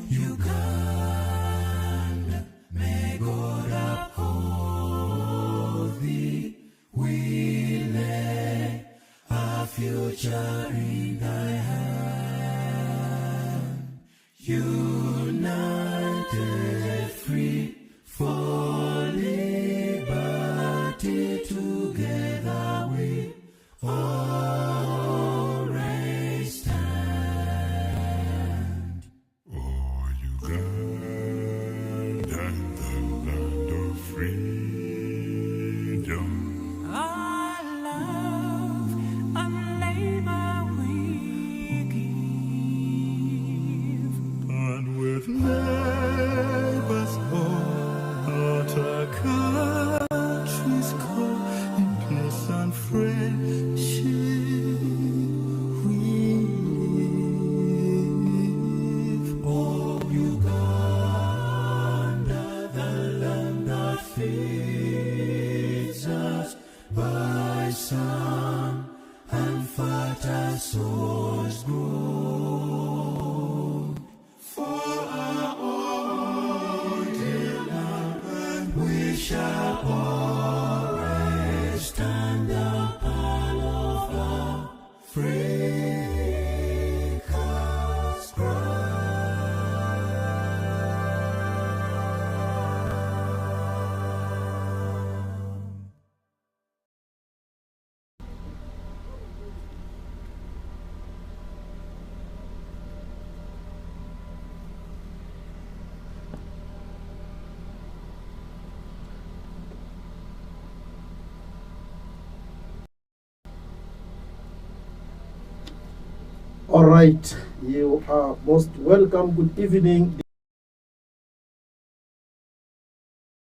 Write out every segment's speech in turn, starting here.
Uganda, may God uphold thee. We lay our future in thy hand. United, free, for liberty, together we always stand. Oh, Uganda, the land of freedom. Our love and labor we give, And with neighbors all out our country's call, in peace and friendship we live. oh Uganda, the land that feeds us by sun and fertile soils grow. For our own dear land, we shall always stand the pile of Africa's crown. All right, you are most welcome. Good evening.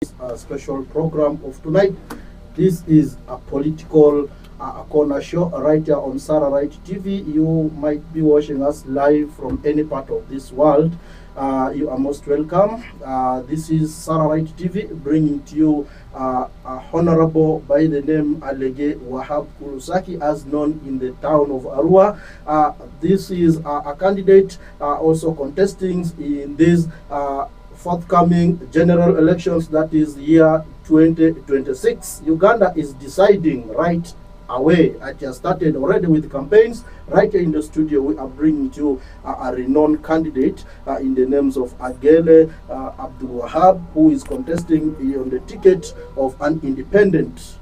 This is a special program of tonight. This is a political corner show right here on Sarah TV. You might be watching us live from any part of this world. You are most welcome. This is Sarah TV bringing to you a honorable by the name Alege Wahab Kulusaki, as known in the town of Arua. This is a candidate also contesting in this forthcoming general elections, that is year 2026. Uganda is deciding right away. It has started already with campaigns. Right here in the studio, we are bringing to you a renowned candidate in the names of Alege Wahab, who is contesting on the ticket of an independent.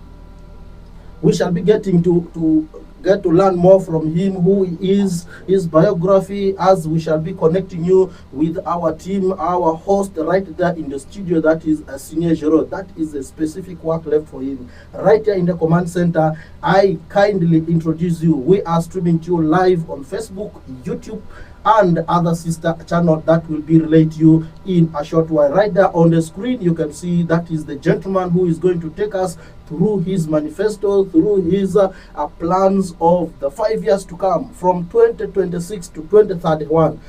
We shall be getting to get to learn more from him, who he is, his biography, as we shall be connecting you with our team, our host right there in the studio. That is a senior GEROH. That is a specific work left for him. Right here in the command center, I kindly introduce you. We are streaming to you live on Facebook, YouTube, and other sister channel that will be relayed to you in a short while. Right there on the screen, you can see that is the gentleman who is going to take us through his manifesto, through his plans of the 5 years to come from 2026 to 2031.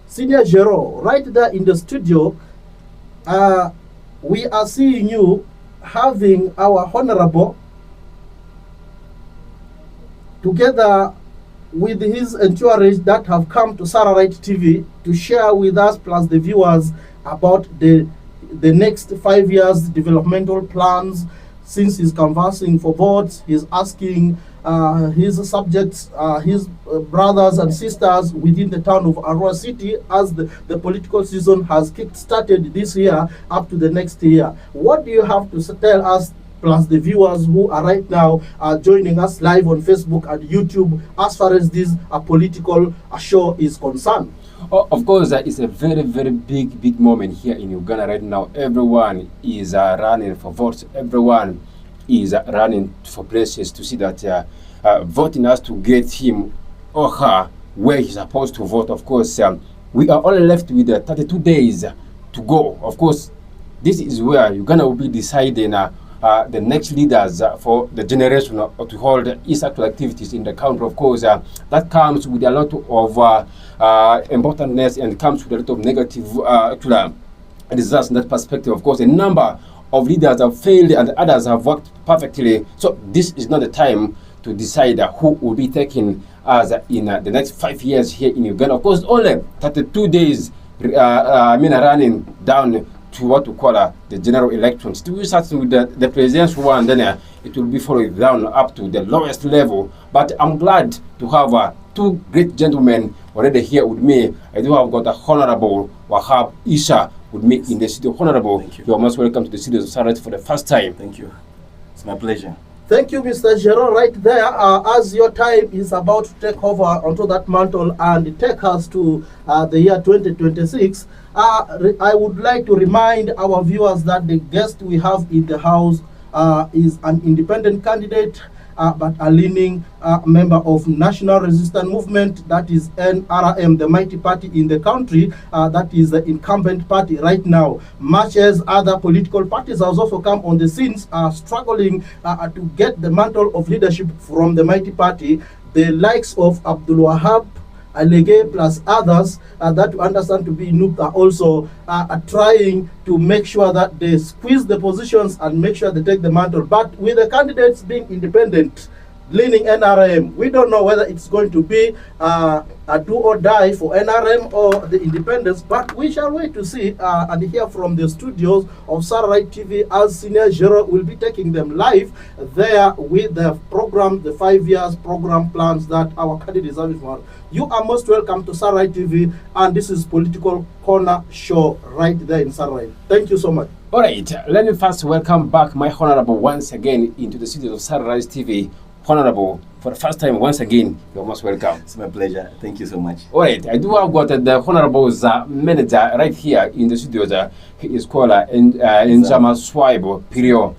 Senior GEROH, right there in the studio, we are seeing you having our honorable together with his entourage that have come to Sarah TV to share with us plus the viewers about the next 5 years developmental plans. Since he's canvassing for votes, he's asking his subjects, his brothers and sisters within the town of Arua City, as the political season has kick-started this year up to the next year. What do you have to tell us, plus the viewers who are right now joining us live on Facebook and YouTube, as far as this political show is concerned? Oh, of course, it's a very, very big moment here in Uganda right now. Everyone is running for votes. Everyone is running for places to see that voting has to get him or her where he's supposed to vote. Of course, we are only left with 32 days to go. Of course, this is where Uganda will be deciding the next leaders for the generation to hold essential activities in the country. Of course, that comes with a lot of importantness and comes with a lot of negative results in that perspective. Of course, a number of leaders have failed and others have worked perfectly. So this is not the time to decide who will be taken as in the next 5 years here in Uganda. Of course, only 32 days running down to what we call the general elections. We start with the presidential one, then it will be followed down up to the lowest level. But I'm glad to have two great gentlemen already here with me. I do have got a Honorable Wahab Isa with me in the studio. Honorable, you are most welcome to the studios of Saturday for the first time. Thank you. It's my pleasure. Thank you, Mr. GEROH, right there. As your time is about to take over onto that mantle and take us to the year 2026, I would like to remind our viewers that the guest we have in the house is an independent candidate, but a leaning member of National Resistance Movement, that is NRM, the mighty party in the country, that is the incumbent party right now. Much as other political parties have also come on the scenes, struggling to get the mantle of leadership from the mighty party, the likes of Abdul Wahab, Alege plus others that we understand to be Nup are also trying to make sure that they squeeze the positions and make sure they take the mantle. But with the candidates being independent, leaning NRM, we don't know whether it's going to be a do or die for NRM or the independents, but we shall wait to see and hear from the studios of Saturday TV as Senior GEROH will be taking them live there with the program, the 5 years program plans that our candidates have for. You are most welcome to Saturday TV, and this is Political Corner Show right there in Saturday. Thank you so much. All right, let me first welcome back my Honorable once again into the studios of Saturday TV. Honorable, for the first time, once again, you're most welcome. It's my pleasure. Thank you so much. All right, I do have got the Honorable's manager right here in the studios. He is called Njama Swaibo Pirio.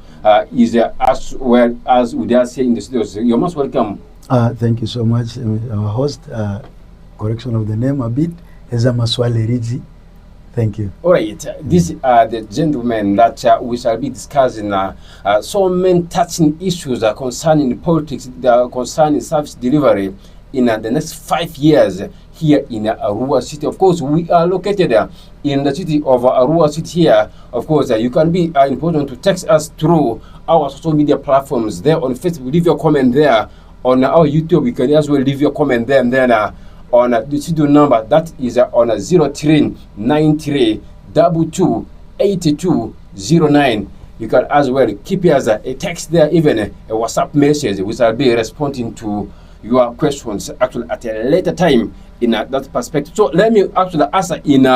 Is as well as we are saying in the studios. You're most welcome. Thank you so much. Our host, correction of the name a bit, Ezama Swalerizi. Thank you. All right, these are the gentlemen that we shall be discussing so many touching issues concerning politics, concerning service delivery in the next 5 years here in Arua City. Of course, we are located in the city of Arua City here. Of course, you can be important to text us through our social media platforms there on Facebook. Leave your comment there. On our YouTube, you can as well leave your comment there, and then on the studio number that is on 0393228209. You can as well keep us a text there, even a WhatsApp message. We shall be responding to your questions actually at a later time in that perspective. So let me actually answer in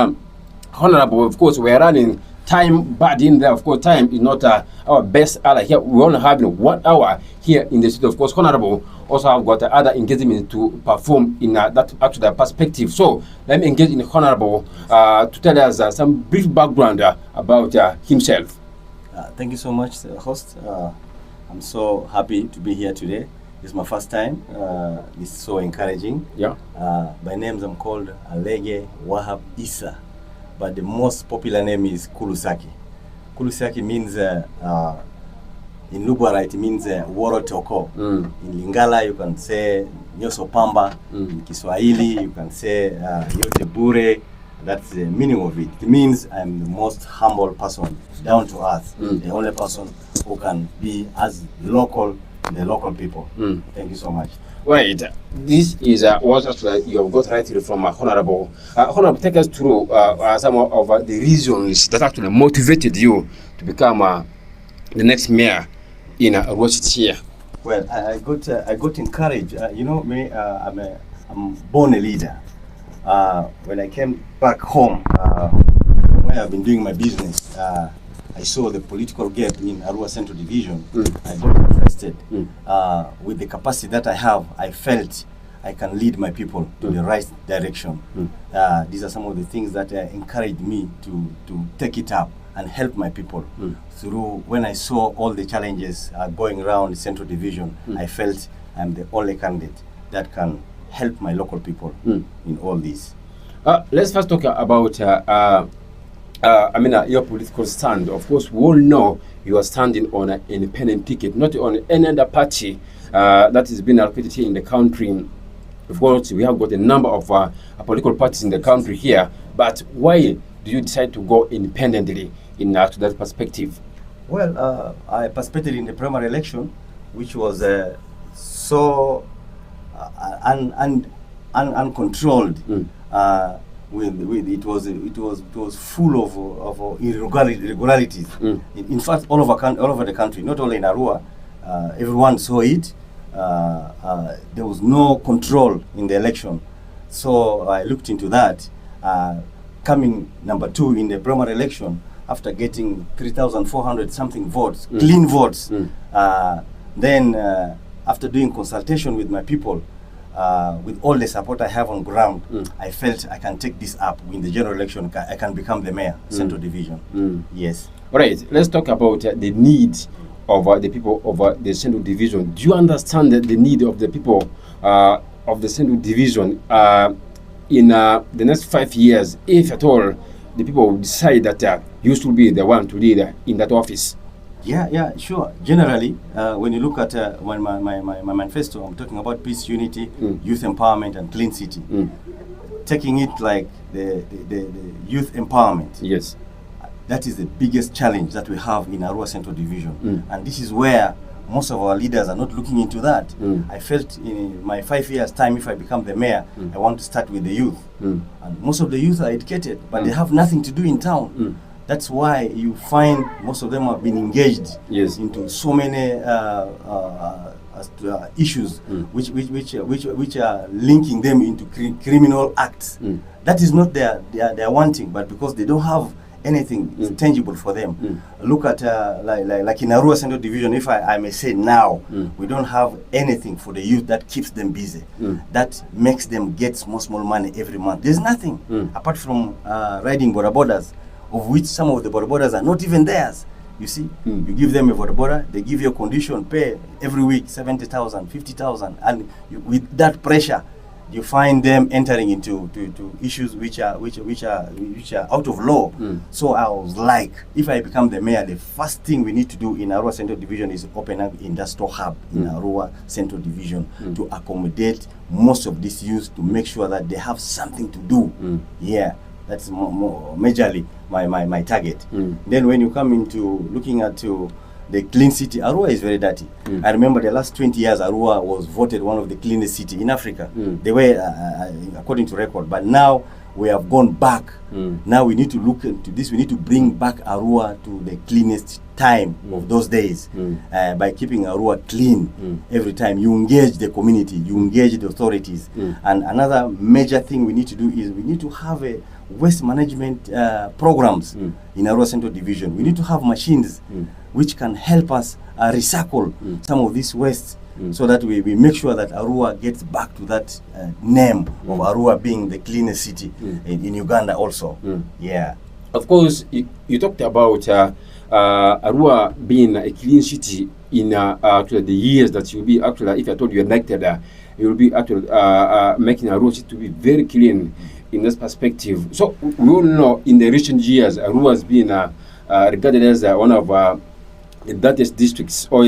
Honorable. Of course, we are running time bad in there. Of course, time is not our best ally here. We only have 1 hour here in the studio. Of course, Honorable also have got other engagement to perform in that actual perspective. So let me engage in Honorable to tell us some brief background about himself. Thank you so much, host. I'm so happy to be here today. This is my first time. It's so encouraging. Yeah. By names, I'm called Alege Wahab Isa, but the most popular name is Kulusaki. Kulusaki means in Lugwara it means woro toko. In Lingala you can say nyoso pamba. In Kiswahili you can say yote bure. That's the meaning of it. It means I'm the most humble person, down to earth, the only person who can be as local, the local people. Thank you so much. Right, this is what actually you have got right from Honorable. Honorable, take us through some of the reasons that actually motivated you to become the next mayor in Arua City here. Well, I got encouraged. You know me, I'm born a leader. When I came back home, where I've been doing my business, I saw the political gap in Arua Central Division. I got interested. With the capacity that I have, I felt I can lead my people to the right direction. These are some of the things that encouraged me to take it up and help my people. Through when I saw all the challenges going around the Central Division, I felt I'm the only candidate that can help my local people in all this. Let's first talk about your political stand. Of course, we all know you are standing on an independent ticket, not on any other party that has been allocated here in the country. Of course, we have got a number of political parties in the country here, but why do you decide to go independently in to that perspective? Well, I participated in the primary election, which was so uncontrolled. with it was full of irregularities. In fact, all over the country, not only in Arua, everyone saw it. There was no control in the election, so I looked into that. Coming number 2 in the primary election, after getting 3,400 something votes, clean votes. Then after doing consultation with my people, with all the support I have on ground, I felt I can take this up in the general election. I can become the mayor, Central Division. Yes. All right, let's talk about the needs of the people of the Central Division. Do you understand the need of the people of the Central Division in the next 5 years, if at all the people will decide that you should be the one to lead in that office? Yeah, sure. Generally, when you look at my manifesto, I'm talking about peace, unity, youth empowerment, and clean city. Taking it like the youth empowerment. Yes. That is the biggest challenge that we have in Arua Central Division. And this is where most of our leaders are not looking into that. I felt in my 5 years' time, if I become the mayor, I want to start with the youth. And most of the youth are educated, but they have nothing to do in town. That's why you find most of them have been engaged into so many issues which are linking them into criminal acts. That is not their wanting, but because they don't have anything tangible for them. Look at like in Arua Central Division, if I may say now, we don't have anything for the youth that keeps them busy, that makes them get small money every month. There's nothing apart from riding border borders, of which some of the border borders are not even theirs. You see, you give them a border border, they give you a condition, pay every week 70,000, 50,000, and with that pressure, you find them entering into issues which are out of law. So I was like, if I become the mayor, the first thing we need to do in Arua Central Division is open up industrial hub in Arua Central Division to accommodate most of these youth, to make sure that they have something to do. Yeah, that's majorly my target. Then when you come into looking at the clean city, Arua is very dirty. I remember the last 20 years, Arua was voted one of the cleanest cities in Africa. They were, according to record, but now we have gone back. Now we need to look into this. We need to bring back Arua to the cleanest time of those days by keeping Arua clean every time. You engage the community, you engage the authorities. And another major thing we need to do is we need to have a waste management programs in Arua Central Division. We need to have machines which can help us recycle some of this waste, so that we make sure that Arua gets back to that name of Arua being the cleanest city in Uganda also. Yeah. Of course, you talked about Arua being a clean city in actually the years that you'll be actually, if I told you elected, you will be actually making Arua city to be very clean in this perspective. So we all know in the recent years, Arua has been regarded as one of the dirtiest districts or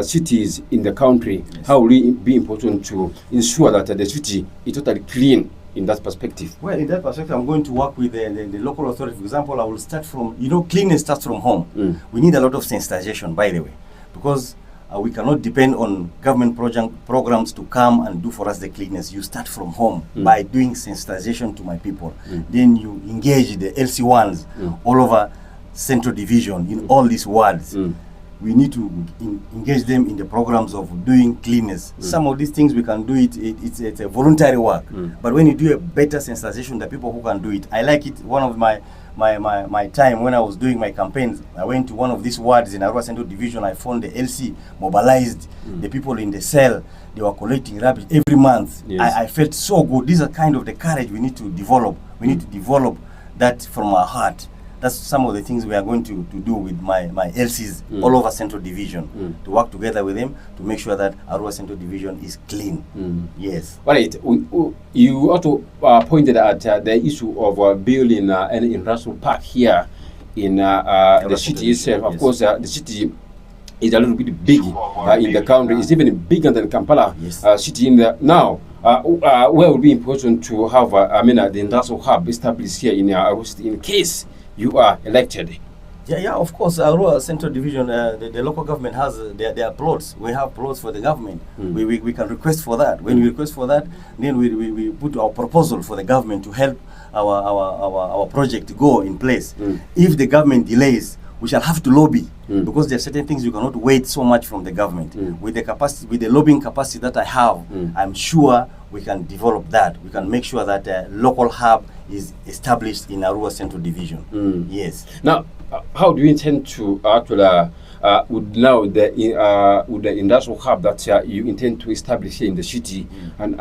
cities in the country. How will it be important to ensure that the city is totally clean in that perspective? Well, in that perspective, I'm going to work with the local authority. For example, I will start from, cleanliness starts from home. We need a lot of sensitization, by the way, because we cannot depend on government programs to come and do for us the cleanness. You start from home by doing sensitization to my people. Then you engage the LC1s all over Central Division in all these wards. We need to engage them in the programs of doing cleanness. Some of these things we can do it's a voluntary work. But when you do a better sensitization, the people who can do it. I like it. One of my time when I was doing my campaigns, I went to one of these wards in Arua Central Division. I found the LC mobilized the people in the cell. They were collecting rubbish every month. I felt so good. These are kind of the courage we need to develop. We need to develop that from our heart. That's some of the things we are going to do with my LCs all over Central Division, to work together with them to make sure that Arua Central Division is clean. Yes. All right. You also pointed at the issue of building an industrial park here in the city itself. Of course, the city is a little bit big in the country. It's even bigger than Kampala city in the now. Where would be important to have the industrial hub established here in Arua City in case you are elected? Yeah, of course. Arua Central Division, the local government has their plots. We have plots for the government. We can request for that. When we request for that, then we put our proposal for the government to help our project to go in place. If the government delays, we shall have to lobby because there are certain things you cannot wait so much from the government. With the capacity, with the lobbying capacity that I have, I'm sure we can develop that. We can make sure that a local hub is established in Arua Central Division. Yes. Now, how do you intend to actually with the industrial hub that you intend to establish here in the city, and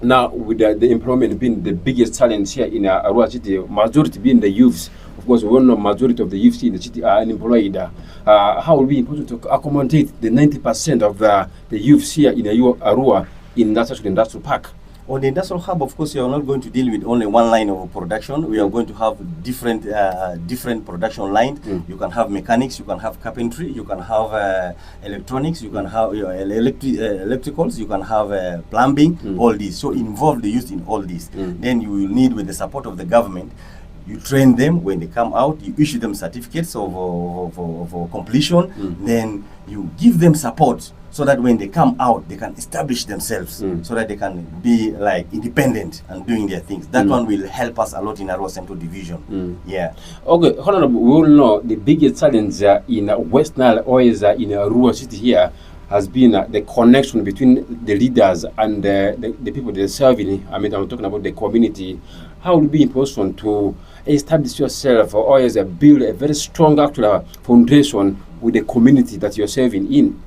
now with the employment being the biggest challenge here in Arua city, majority being the youths. Of course, we all know majority of the youths in the city are unemployed. How will we be able to accommodate the 90% of the youths here in Arua in that industrial park? On the industrial hub, of course, you are not going to deal with only one line of production. We are going to have different production lines. You can have mechanics, you can have carpentry, you can have electronics, you can have electricals, you can have plumbing, all these. So involve the youth in all these. Then you will need, with the support of the government, you train them. When they come out, you issue them certificates of completion. Then you give them support so that when they come out, they can establish themselves, so that they can be like independent and doing their things. That one will help us a lot in Arua Central Division. Yeah. Okay, Honorable, we all know the biggest challenge in West Nile or in Arua city here has been the connection between the leaders and the people they're serving. I mean, I'm talking about the community. How will it be important to establish yourself or as build a very strong actual foundation with the community that you're serving in?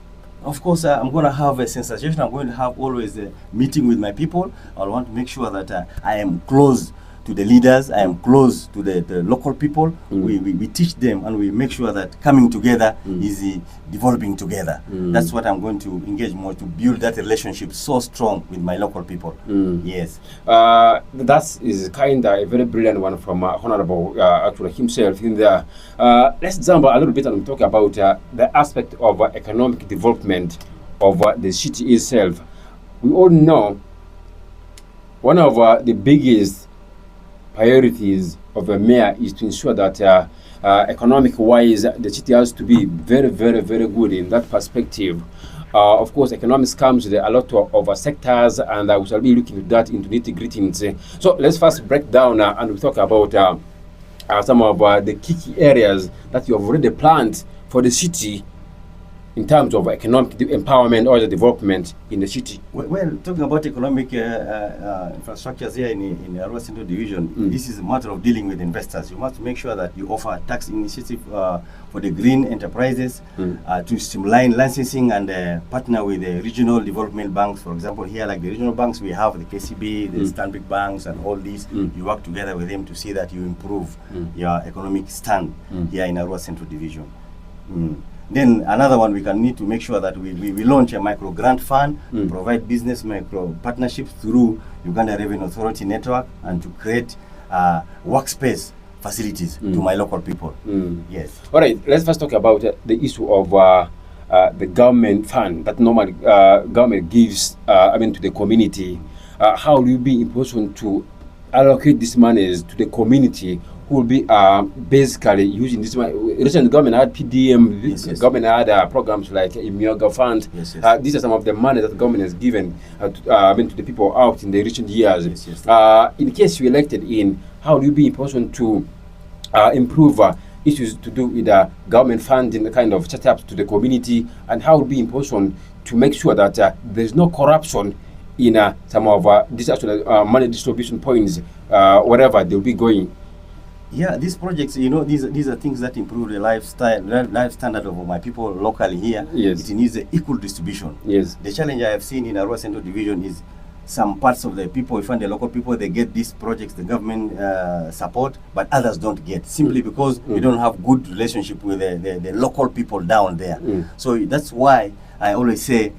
Of course, I'm going to have a sensation. I'm going to have always a meeting with my people. I want to make sure that I am close to the leaders. I am close to the local people. We teach them and we make sure that coming together is developing together. That's what I'm going to engage more to build that relationship so strong with my local people. Yes. That is kind of a very brilliant one from Honorable actually himself in there. Let's jump a little bit and talk about the aspect of economic development of the city itself. We all know one of the biggest priorities of a mayor is to ensure that economic-wise, the city has to be very, very, very good in that perspective. Of course, economics comes with a lot of sectors, and we shall be looking at that into nitty-gritty. So let's first break down and we talk about some of the key areas that you have already planned for the city in terms of economic empowerment or the development in the city. Well, talking about economic infrastructures here in Arua Central Division, this is a matter of dealing with investors. You must make sure that you offer tax initiative for the green enterprises to streamline licensing and partner with the regional development banks. For example, here, like the regional banks, we have the KCB, the Stanbic banks, and all these. You work together with them to see that you improve your economic stand here in Arua Central Division. Then another one, we can need to make sure that we launch a micro grant fund, provide business micro partnerships through Uganda Revenue Authority network, and to create workspace facilities to my local people. Yes. All right, let's first talk about the issue of the government fund that normally government gives to the community. How will you be important to allocate these monies to the community who will be basically using this money? Recently, the government had PDM, government had programs like Imyoga Fund. These are some of the money that the government has given to the people out in the recent years. In case you're elected in, how will you be important to improve issues to do with government funding, the kind of setups to the community, and how will it be important to make sure that there's no corruption in some of these actual money distribution points, wherever they'll be going? Yeah, these projects, these are things that improve the life standard of my people locally here. It needs an equal distribution. The challenge I have seen in Arua Central Division is some parts of the people, we find the local people, they get these projects, the government support, but others don't get, simply because we don't have good relationship with the local people down there. So that's why I always say,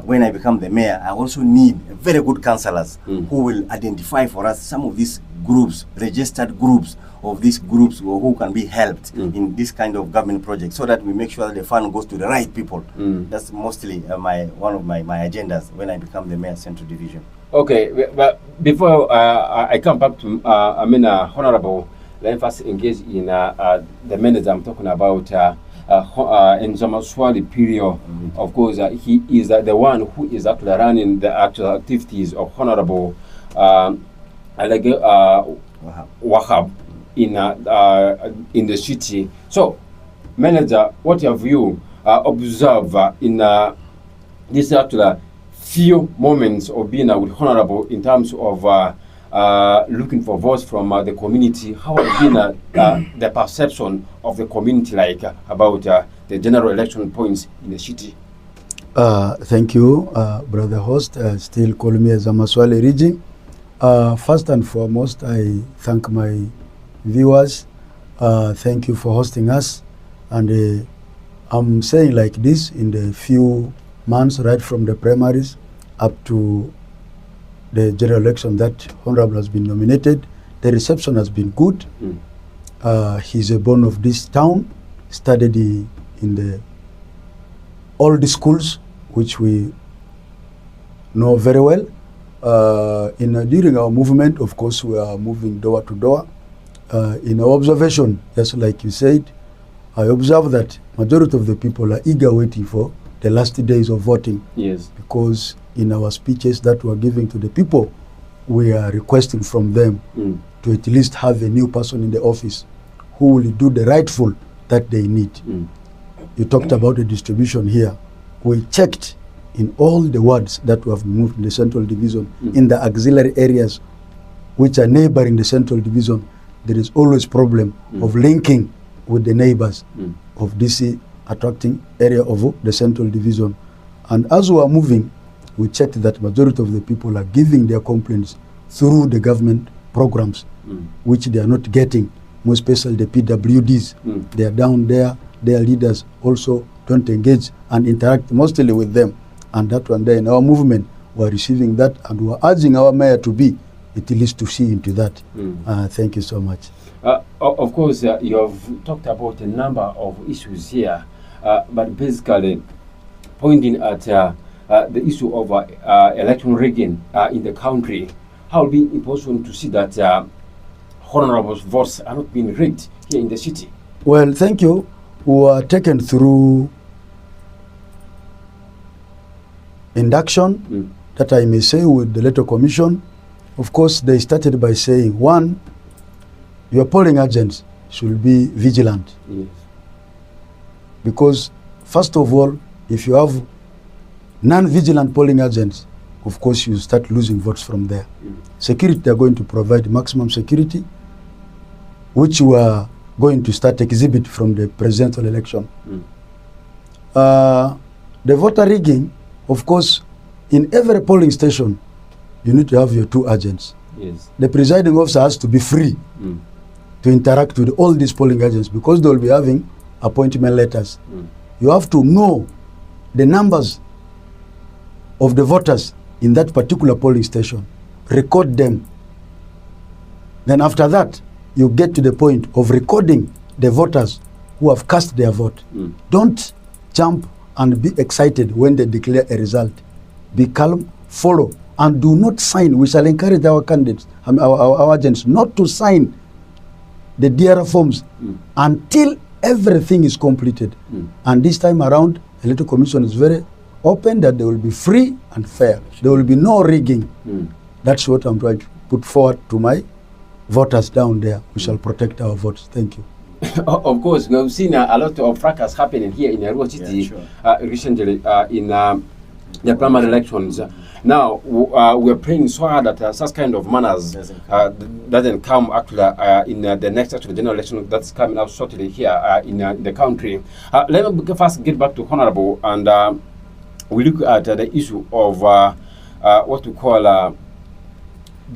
when I become the mayor, I also need very good councillors who will identify for us some of these groups, registered groups of these groups who can be helped in this kind of government project, so that we make sure that the fund goes to the right people. That's mostly one of my agendas when I become the mayor Central Division. Okay, but before I come back to Honorable, let me first engage in the manager I'm talking about, in Zamaswali period. Of course, he is the one who is actually running the actual activities of Honorable Alege Wahab in the city. So, manager, what have you observed in this actual few moments of being with Honorable in terms of looking for votes from the community? How has been the perception of the community like about the general election points in the city? Thank you, brother host. Still call me as Amaswale Riji. First and foremost, I thank my viewers. Thank you for hosting us. And I'm saying like this, in the few months right from the primaries up to the general election that Honorable has been nominated, the reception has been good. He's a born of this town, studied in the old schools, which we know very well. During our movement, of course, we are moving door to door. In our observation, just like you said, I observe that majority of the people are eager waiting for the last days of voting. Yes. Because in our speeches that we're giving to the people, we are requesting from them to at least have a new person in the office who will do the rightful that they need. You talked about the distribution here. We checked in all the wards that we have moved in the Central Division, in the auxiliary areas which are neighboring the Central Division, there is always problem of linking with the neighbors of DC attracting area of the Central Division. And as we are moving, we checked that majority of the people are giving their complaints through the government programs, which they are not getting, more especially the PWDs. They are down there, their leaders also don't engage and interact mostly with them. And that one day in our movement, we are receiving that, and we are urging our mayor to be at least to see into that. Thank you so much. Of course, you have talked about a number of issues here, but basically pointing at the issue of election rigging in the country. How will it be impossible to see that honorable votes are not being rigged here in the city? Well, thank you. We were taken through induction, that I may say, with the Electoral Commission. Of course, they started by saying, one, your polling agents should be vigilant. Yes. Because, first of all, if you have non-vigilant polling agents, of course, you start losing votes from there. Security, they are going to provide maximum security, which we are going to start exhibit from the presidential election. The voter rigging, of course, in every polling station, you need to have your two agents. Yes. The presiding officer has to be free to interact with all these polling agents, because they will be having appointment letters. You have to know the numbers of the voters in that particular polling station, record them. Then after that, you get to the point of recording the voters who have cast their vote. Don't jump and be excited when they declare a result. Be calm, follow, and do not sign. We shall encourage our candidates, our agents, not to sign the DRA forms until everything is completed. And this time around, the Electoral Commission is very open that they will be free and fair. There will be no rigging. That's what I'm trying to put forward to my voters down there. We shall protect our votes. Thank you. Of course, we have seen a lot of fracas happening here in Arua City recently in the primary elections. Now, we're praying so hard that such kind of manners doesn't come actually in the next actual general election that's coming up shortly here in the country. Let me first get back to Honorable, and we look at the issue of what we call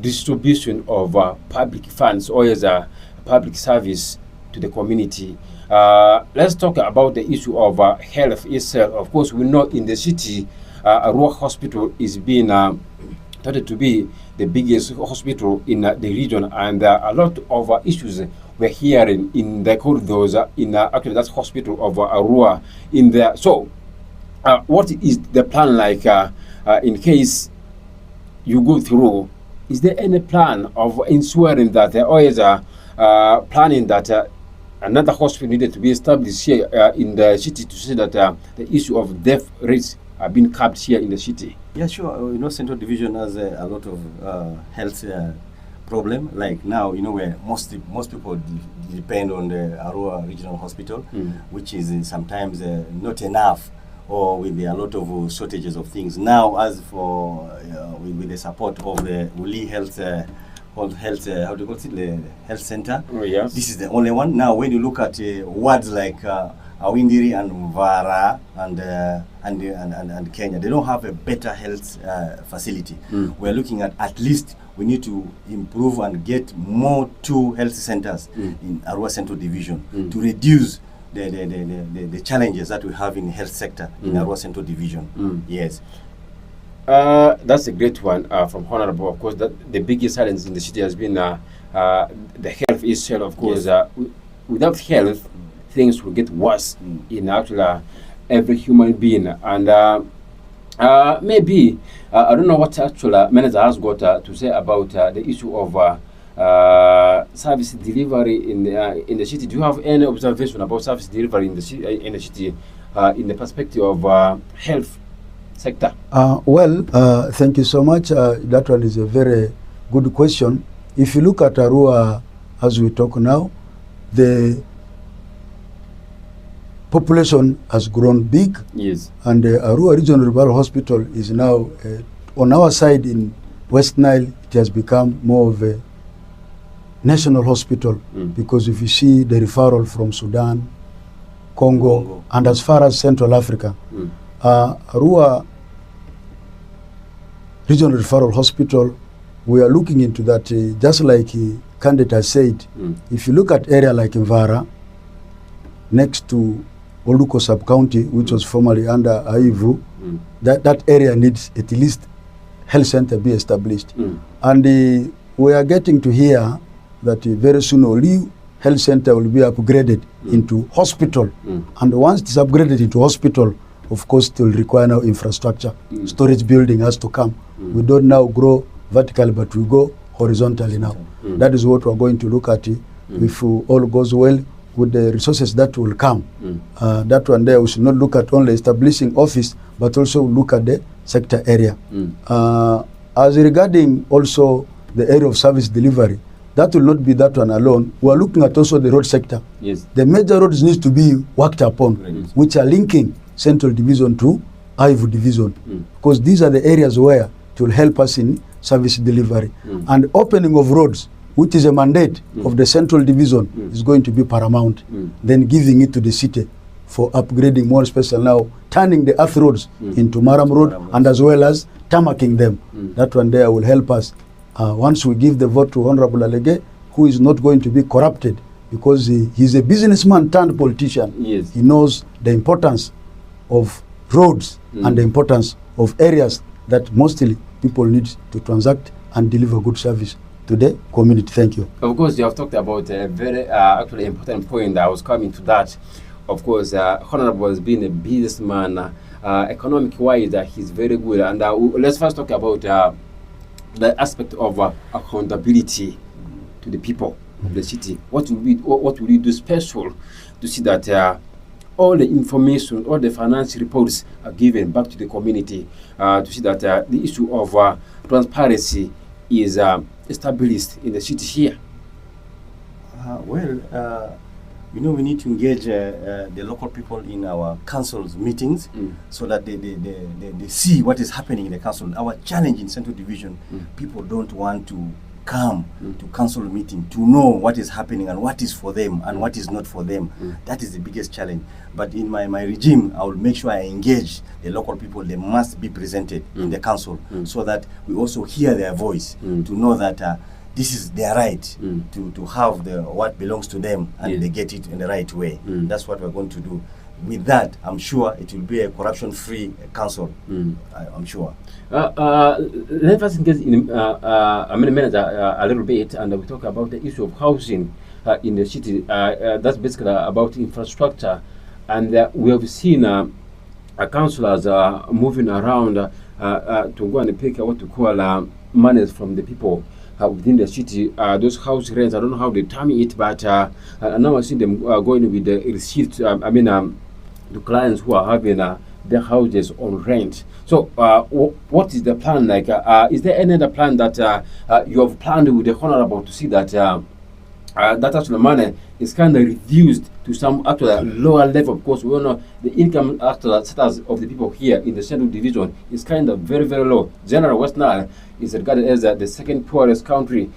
distribution of public funds, or as a public service to the community. Let's talk about the issue of health itself. Of course, we know in the city, Arua Hospital is being thought to be the biggest hospital in the region, and a lot of issues we're hearing in the corridors in actually that hospital of Arua in there. So, what is the plan like in case you go through is there any plan of ensuring that there always planning that another hospital needed to be established here in the city to see that the issue of death rates are being capped here in the city? Yeah, sure. Central Division has a lot of health problem. Like now, where most people depend on the Arua Regional Hospital, which is sometimes not enough, or with a lot of shortages of things. Now, as for with the support of the Uli Health, how do you call it, the health center? Oh, yes. This is the only one. Now, when you look at wards like Awindiri and Mvara and Kenya, they don't have a better health facility. We're looking at least we need to improve and get more 2 health centers in Arua Central Division to reduce the challenges that we have in the health sector in Arua Central Division. Yes. That's a great one from Honorable. Of course, the biggest challenge in the city has been the health issue. Of course, Yes. Without health, things will get worse in actually every human being. And maybe, I don't know what actual manager has got to say about the issue of service delivery in the city. Do you have any observation about service delivery in the city in the perspective of health sector? Thank you so much. That one is a very good question. If you look at Arua as we talk now, the population has grown big. Yes. And the Arua Regional Referral Hospital is now on our side in West Nile. It has become more of a national hospital because if you see the referral from Sudan, Congo, and as far as Central Africa, Arua Regional Referral Hospital, we are looking into that. Just like candidate has said, if you look at area like Mvara, next to Oluko sub-county, which was formerly under Aivu, that area needs at least health center be established. And we are getting to hear that very soon Oli health center will be upgraded into hospital. And once it is upgraded into hospital, of course it will require now infrastructure. Storage building has to come. We don't now grow vertically, but we go horizontally now. That is what we are going to look at. If all goes well, with the resources that will come. That one there, we should not look at only establishing office, but also look at the sector area. As regarding also the area of service delivery, that will not be that one alone. We are looking at also the road sector. Yes. The major roads need to be worked upon, which are linking Central Division to Ivu Division, because these are the areas where it will help us in service delivery. And opening of roads, which is a mandate of the Central Division, is going to be paramount. Then giving it to the city for upgrading, more special now, turning the earth roads into Maram Road, and as well as tarmacking them. That one there will help us. Once we give the vote to Honorable Alege, who is not going to be corrupted, because he's a businessman turned politician. Yes. He knows the importance of roads and the importance of areas that mostly people need to transact and deliver good service to the community. Thank you. Of course, you have talked about a very actually important point. I was coming to that. Of course, Honorable has been a businessman, economic-wise, he's very good. And let's first talk about the aspect of accountability to the people of the city. What will we do special to see that all the information, all the financial reports are given back to the community, to see that the issue of transparency is established in the city here? We need to engage the local people in our council's meetings so that they see what is happening in the council. Our challenge in Central Division, people don't want to come to council meeting to know what is happening and what is for them and what is not for them. That is the biggest challenge. But in my regime, I will make sure I engage the local people. They must be presented in the council so that we also hear their voice to know that this is their right to have what belongs to them, and they get it in the right way. That's what we're going to do. With that, I'm sure it will be a corruption-free council. I'm sure. Let us engage in a minute, a little bit, and we talk about the issue of housing in the city. That's basically about infrastructure, and we have seen councillors moving around to go and pick what we call money from the people within the city. Those house rents, I don't know how they term it, but now I see them going with the receipts. To clients who are having their houses on rent. So, what is the plan like? Is there any other plan that you have planned with the Honorable to see that that actual money is kind of reduced to some actual lower level? Of course, we all know the income actual status of the people here in the Central Division is kind of very, very low. General West Nile is regarded as the second poorest country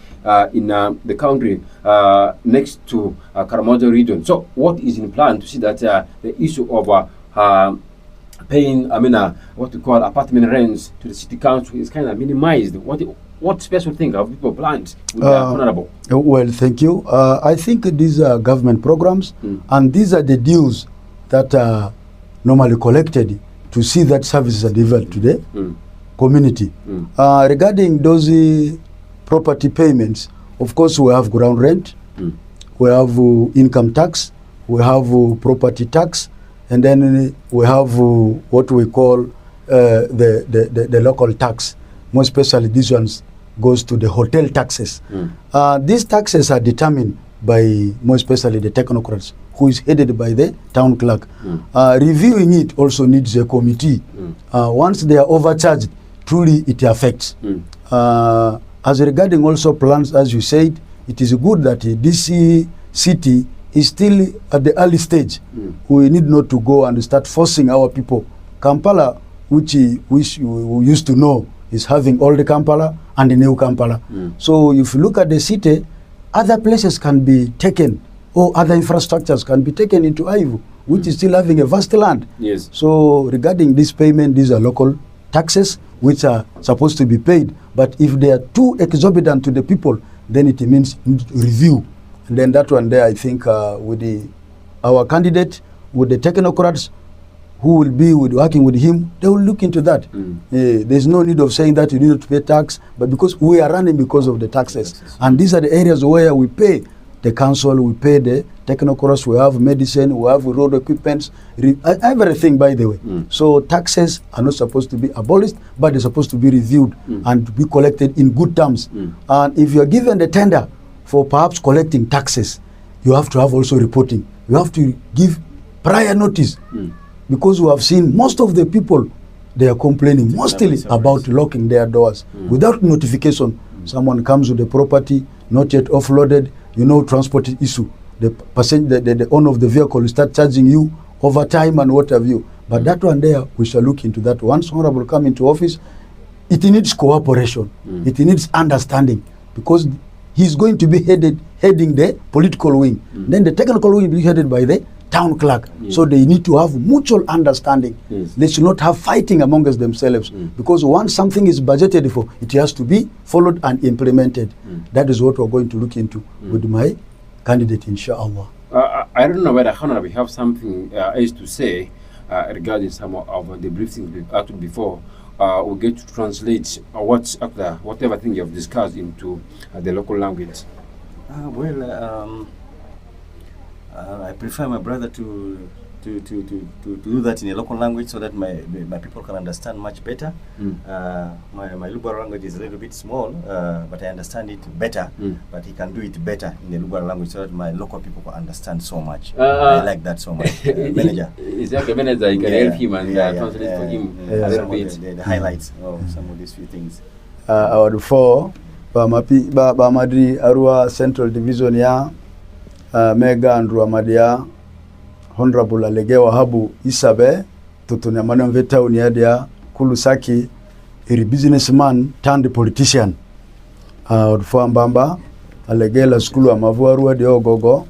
in the country next to Karamoja region. So, what is in plan to see that the issue of paying, what we call apartment rents to the city council is kind of minimized? What special thing have people planned with the Honorable? Well, thank you. I think these are government programs, and these are the dues that are normally collected to see that services are delivered to the community. Regarding those property payments, of course, we have ground rent, we have income tax, we have property tax, and then we have what we call the local tax. More especially, these ones goes to the hotel taxes. These taxes are determined by, more especially, the technocrats, who is headed by the town clerk. Reviewing it also needs a committee. Once they are overcharged, truly it affects. As regarding also plans, as you said, it is good that this city is still at the early stage. We need not to go and start forcing our people. Kampala, which we used to know, is having old Kampala and the new Kampala. So if you look at the city, other places can be taken, or other infrastructures can be taken into Aivu, which is still having a vast land. Yes. So regarding this payment, these are local taxes which are supposed to be paid. But if they are too exorbitant to the people, then it means review. And then that one there, I think with our candidate, with the technocrats, who will be working with him, they will look into that. There's no need of saying that you need to pay tax, but because we are running because of the taxes. And these are the areas where we pay the council, we pay the technocrats, we have medicine, we have road equipments, everything, by the way. So taxes are not supposed to be abolished, but they're supposed to be reviewed and to be collected in good terms. And if you're given the tender for perhaps collecting taxes, you have to have also reporting. You have to give prior notice. Because we have seen most of the people, they are complaining mostly about locking their doors without notification. Someone comes with the property, not yet offloaded, transport issue. The owner of the vehicle will start charging you overtime and what have you. But that one there, we shall look into that. Once Honorable come into office, it needs cooperation. It needs understanding, because he's going to be heading the political wing. Then the technical wing will be headed by the town clerk. So they need to have mutual understanding. They should not have fighting amongst themselves, because once something is budgeted for, it has to be followed and implemented. That is what we're going to look into with my candidate, inshallah. I don't know whether Honorable we have something else to say regarding some of the briefings actually before we get to translate whatever thing you have discussed into the local language. I prefer my brother to do that in a local language so that my people can understand much better. My Lugha language is a little bit small, but I understand it better. But he can do it better in the Lugha language so that my local people can understand so much. I like that so much. Manager. Is that a manager? You can help him and translate for him a little bit. The highlights of some of these few things. Our four, Madri Arua Central Division ya Mega and Ruamadia, Honorable Alege Wahabu Isabe, Tutunyamano Veta Uniadia, Kulusaki, a businessman turned politician. Mbamba, Alege la skulu amavuarua di ogogo,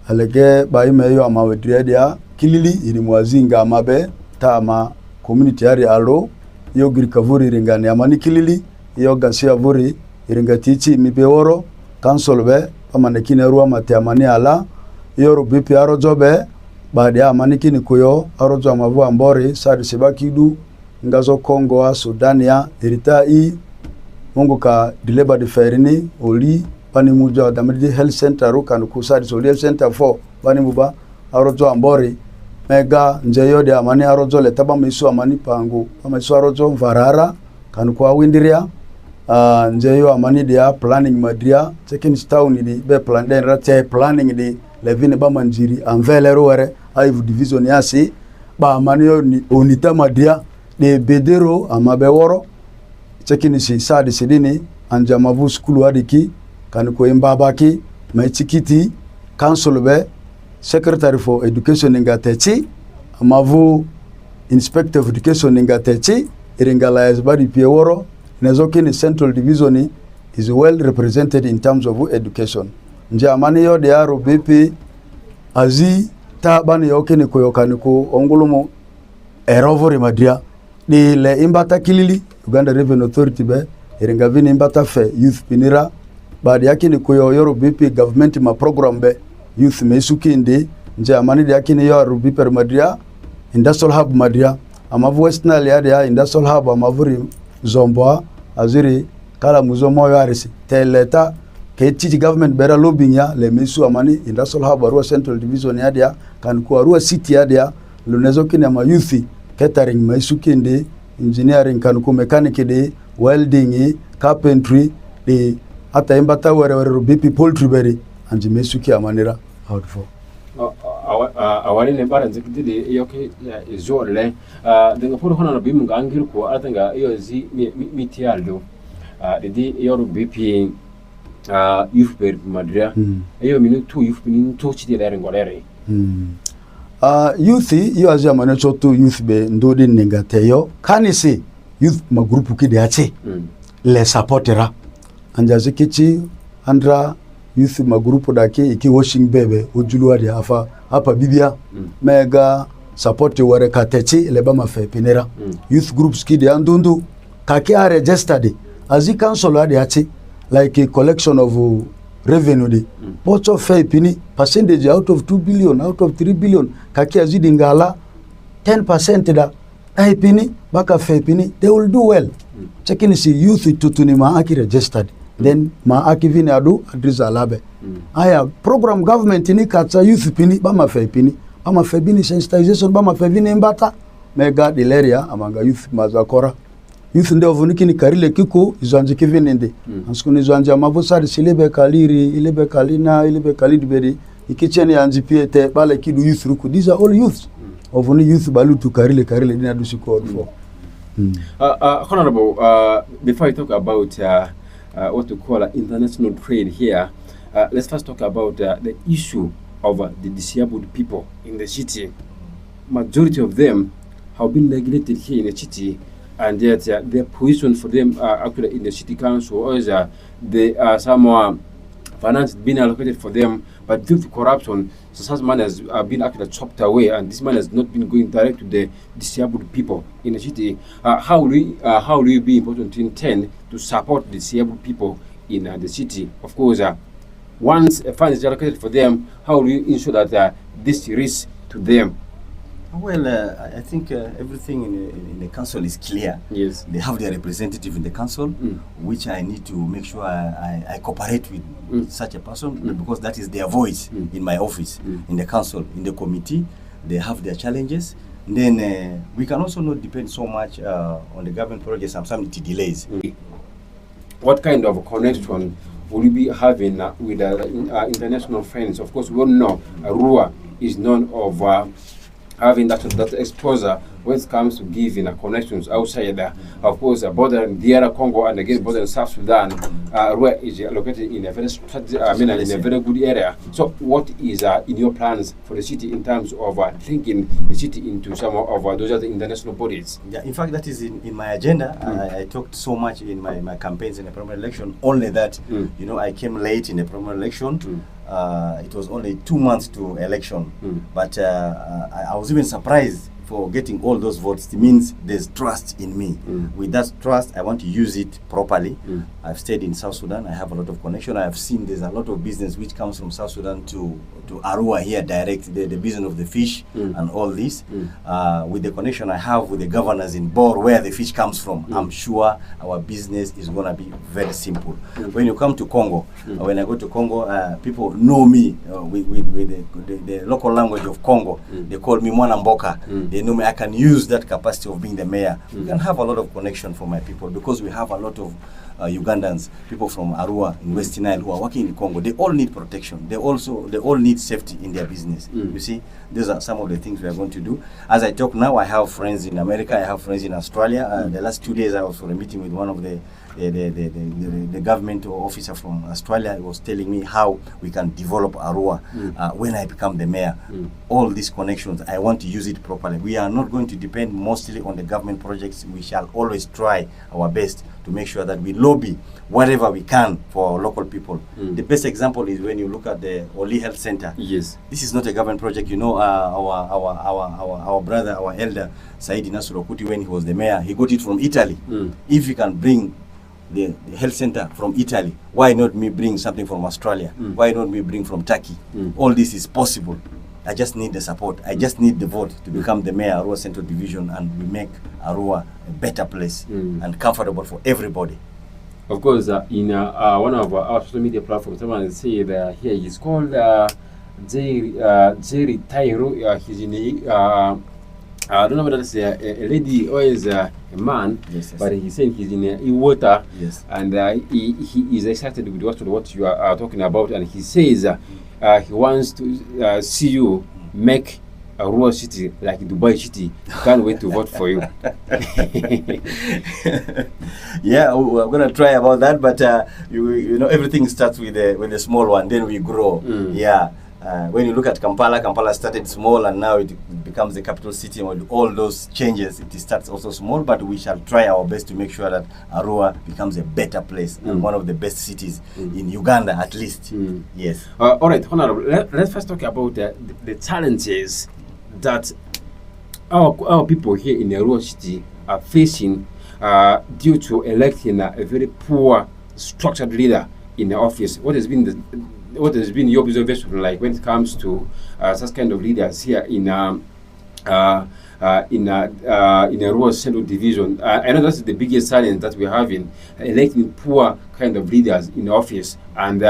Alege baimeyo amawedredia, Kilili ilimwazinga amabe, Tama, community area alo, Yogri Kavuri ringani amani Kilili, Yogasia Vuri, Iringatichi Mibeoro, Council be, Pamanekine Arua Matiamani ala, Yoro bipi arojobe, baada ya manikini kuyo arojo amavu ambori sari sibakidu ngazo Kongo Sudania iritai mungu ka dileba de ferini oli pani mujo damedi health center ruka nukusari so health center 4 bani muba arojo ambori mega njeyo de amani arojo le taba misu amani pangu ama isu arojo varara kanukwa windiria nje yo amani dia planning madria second town di be plan den rate planning di levine ba manjiri envele roere aivu division yasi ba amani yo ni onita madria de bedero amabe woro second si sadi sidini anja mavu school adiki kan ko imbabaki maitikiti council be secretary for education ngatechi amavu inspector of education ngatechi iringala esbadi pieworo Nezokini Central Division is well represented in terms of education. Nje amani yo de aro BP azi ta bani yokini koyokani ko ongulumo erovori madria ni le imbata kilili Uganda Revenue Authority be iringavini imbata fe youth pinira baadi yakini koyo yoro BP government ma program be youth mesuki ndi nje amani de yakini yo aro BP madria industrial hub madria amavu western ya industrial hub amavuri zomboa azuri kala muzomo yarisi teleta ke government bera lobbying ya le mesu amani industrial hub Arua Central Division yadia kan ku Arua City yadia lunezo kini ama youth catering mesu kindi engineering kan ku mechanic de welding carpentry de ata imbata were BP poultry berry anji mesu ki amanira out for awali ne bara nzikiti de yoke izole denga poro hona no bimu ngangir ko atanga iyo zi mitialdo de yoru BP youth per madria iyo minutu youth minutu chiti lere ngolere youth iyo azia manecho to youth be ndodi nengateyo kanisi youth magrupu kide ache le supportera anjazi kichi andra youth magrupu dake iki washing bebe ujuluari afa hapa bibia mega support ware katechi leba mafe pinera youth groups kidi andundu kaki are registered as a council ade achi like a collection of revenue de bocho fe pini percentage out of 2 billion out of 3 billion kaki azidi ngala 10% da ai pini baka fe pini they will do well checking see youth tutuni ma aki registered then ma akivini adu adrisa labe aya program government ni katsa youth pini bama fe pini bama fe bini sensitization bama fe bini mbata mega dileria amanga youth mazakora youth ndio vuniki ni karile kiko izanje kivini ndi anskuni izanje mavosari silebe kaliri ilebe kalina ilebe kalidberi ikicheni anji piete bale kidu youth ruku these are all youth ovuni youth balutu karile dina dusiko for honorable before I talk about what we call international trade here, let's first talk about the issue of the disabled people in the city. Majority of them have been neglected here in the city, and yet their position for them actually in the city council, or is they are some finance being allocated for them, but due to corruption, such money has been actually chopped away, and this money has not been going direct to the disabled people in the city. How will it be important to intend to support the disabled people in the city? Of course, once a fund is allocated for them, how will you ensure that this reaches to them? Well, I think everything in the council is clear. Yes. They have their representative in the council, which I need to make sure I cooperate with such a person, because that is their voice in my office, in the council, in the committee. They have their challenges. And then we can also not depend so much on the government projects and some delays. What kind of connection will you be having with international friends? Of course, we all know Arua is known of having that exposure when it comes to giving connections outside there. Of course, border in DR Congo and again border in South Sudan, Arua is located in a very in a very good area. So, what is in your plans for the city in terms of linking the city into some of those other international bodies? Yeah, in fact, that is in my agenda. I talked so much in my campaigns in the primary election. Only that, I came late in the primary election. It was only 2 months to election, but I was even surprised for getting all those votes. It means there's trust in me. With that trust, I want to use it properly. I've stayed in South Sudan. I have a lot of connection. I have seen there's a lot of business which comes from South Sudan to Arua here direct, the business of the fish and all this. With the connection I have with the governors in Bor, where the fish comes from, I'm sure our business is going to be very simple. When you come to Congo, when I go to Congo, people know me with the local language of Congo. They call me Mwana Mboka. They they know me, I can use that capacity of being the mayor. We can have a lot of connection for my people, because we have a lot of Ugandans, people from Arua in West Nile who are working in Congo. They all need protection. They all need safety in their business. You see, these are some of the things we are going to do. As I talk now, I have friends in America, I have friends in Australia. The last 2 days I was for a meeting with one of the government officer from Australia. He was telling me how we can develop Arua when I become the mayor. All these connections, I want to use it properly. We are not going to depend mostly on the government projects. We shall always try our best to make sure that we lobby whatever we can for our local people. The best example is when you look at the Oli Health Center. Yes. This is not a government project. You know, our brother, our elder, Saidi Nasurokuti, when he was the mayor, he got it from Italy. If he can bring the health center from Italy, why not me bring something from Australia? Why not me bring from Turkey? All this is possible. I just need the support. I just need the vote to become the mayor of Arua Central Division, and we make Arua a better place and comfortable for everybody. Of course, in one of our social media platforms, someone say that here he's called Jerry Tairo. He's in I don't know whether it's a lady or is a man, Yes. but he's saying he's in water, Yes. and he is excited with what you are talking about, and he says he wants to see you make Arua city like Dubai city. Can't wait to vote for you. Yeah, we're gonna try about that, but you know, everything starts with a small one, then we grow. Yeah. When you look at Kampala started small, and now it becomes the capital city. And with all those changes, it starts also small, but we shall try our best to make sure that Arua becomes a better place and one of the best cities in Uganda, at least. Yes. All right, Honorable, let's first talk about the challenges that our people here in Arua city are facing due to electing a very poor structured leader in the office. What has been your observation like when it comes to such kind of leaders here in Arua Central Division? I know that's the biggest challenge that we have in electing poor kind of leaders in office. And